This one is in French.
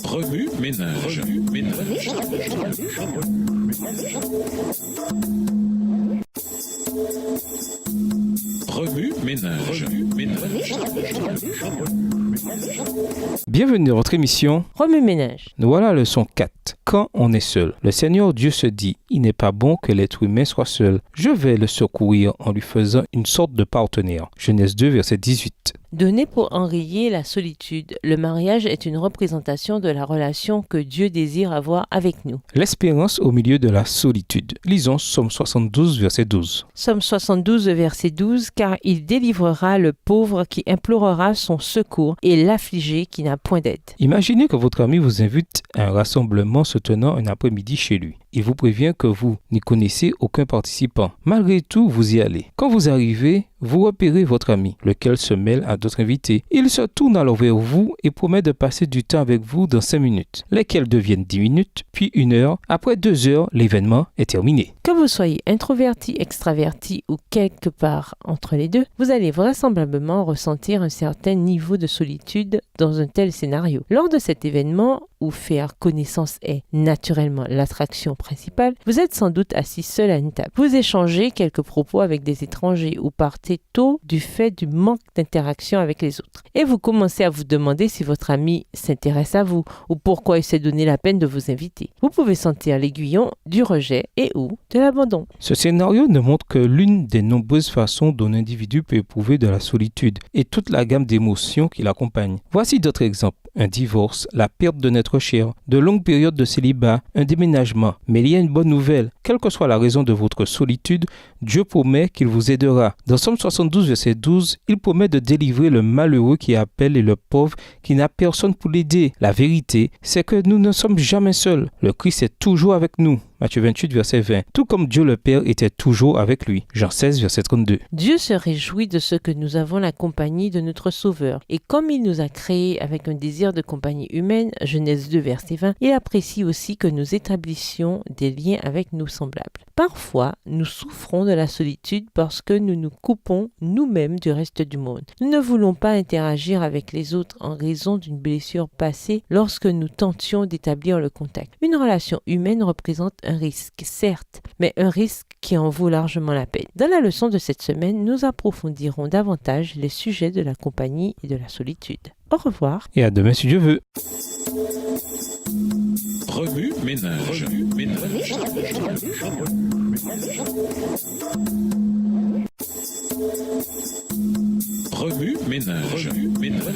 Remue ménage. Remue ménage. Bienvenue dans votre émission Remue ménage. Nous voilà à la leçon 4. Quand on est seul, le Seigneur Dieu se dit, il n'est pas bon que l'être humain soit seul. Je vais le secourir en lui faisant une sorte de partenaire. Genèse 2, verset 18. Donné pour enrayer la solitude, le mariage est une représentation de la relation que Dieu désire avoir avec nous. L'espérance au milieu de la solitude. Lisons Somme 72, verset 12. Somme 72, verset 12, car il délivrera le pauvre qui implorera son secours et l'affligé qui n'a point d'aide. Imaginez que votre ami vous invite à un rassemblement se tenant un après-midi chez lui. Il vous prévient que vous n'y connaissez aucun participant. Malgré tout, vous y allez. Quand vous arrivez, vous repérez votre ami, lequel se mêle à d'autres invités. Il se tourne alors vers vous et promet de passer du temps avec vous dans 5 minutes, lesquelles deviennent 10 minutes, puis 1 heure. Après 2 heures, l'événement est terminé. Que vous soyez introverti, extraverti ou quelque part entre les deux, vous allez vraisemblablement ressentir un certain niveau de solitude dans un tel scénario. Lors de cet événement, où faire connaissance est naturellement l'attraction principale, vous êtes sans doute assis seul à une table. Vous échangez quelques propos avec des étrangers ou partez tôt du fait du manque d'interaction avec les autres. Et vous commencez à vous demander si votre ami s'intéresse à vous ou pourquoi il s'est donné la peine de vous inviter. Vous pouvez sentir l'aiguillon du rejet et ou de l'abandon. Ce scénario ne montre que l'une des nombreuses façons dont l'individu peut éprouver de la solitude et toute la gamme d'émotions qui l'accompagnent. Voici d'autres exemples. Un divorce, la perte de notre cher, de longues périodes de célibat, un déménagement. Mais il y a une bonne nouvelle. Quelle que soit la raison de votre solitude, Dieu promet qu'il vous aidera. Dans Somme 72, verset 12, il promet de délivrer le malheureux qui appelle et le pauvre qui n'a personne pour l'aider. La vérité, c'est que nous ne sommes jamais seuls. Le Christ est toujours avec nous. Matthieu 28, verset 20. Tout comme Dieu le Père était toujours avec lui. Jean 16, verset 32. Dieu se réjouit de ce que nous avons la compagnie de notre Sauveur. Et comme il nous a créés avec un désir de compagnie humaine, Genèse 2, verset 20, il apprécie aussi que nous établissions des liens avec nos semblables. Parfois, nous souffrons de la solitude parce que nous nous coupons nous-mêmes du reste du monde. Nous ne voulons pas interagir avec les autres en raison d'une blessure passée lorsque nous tentions d'établir le contact. Une relation humaine représente un risque, certes, mais un risque qui en vaut largement la peine. Dans la leçon de cette semaine, nous approfondirons davantage les sujets de la compagnie et de la solitude. Au revoir. Et à demain si Dieu veut. Remue ménage. Remue ménage.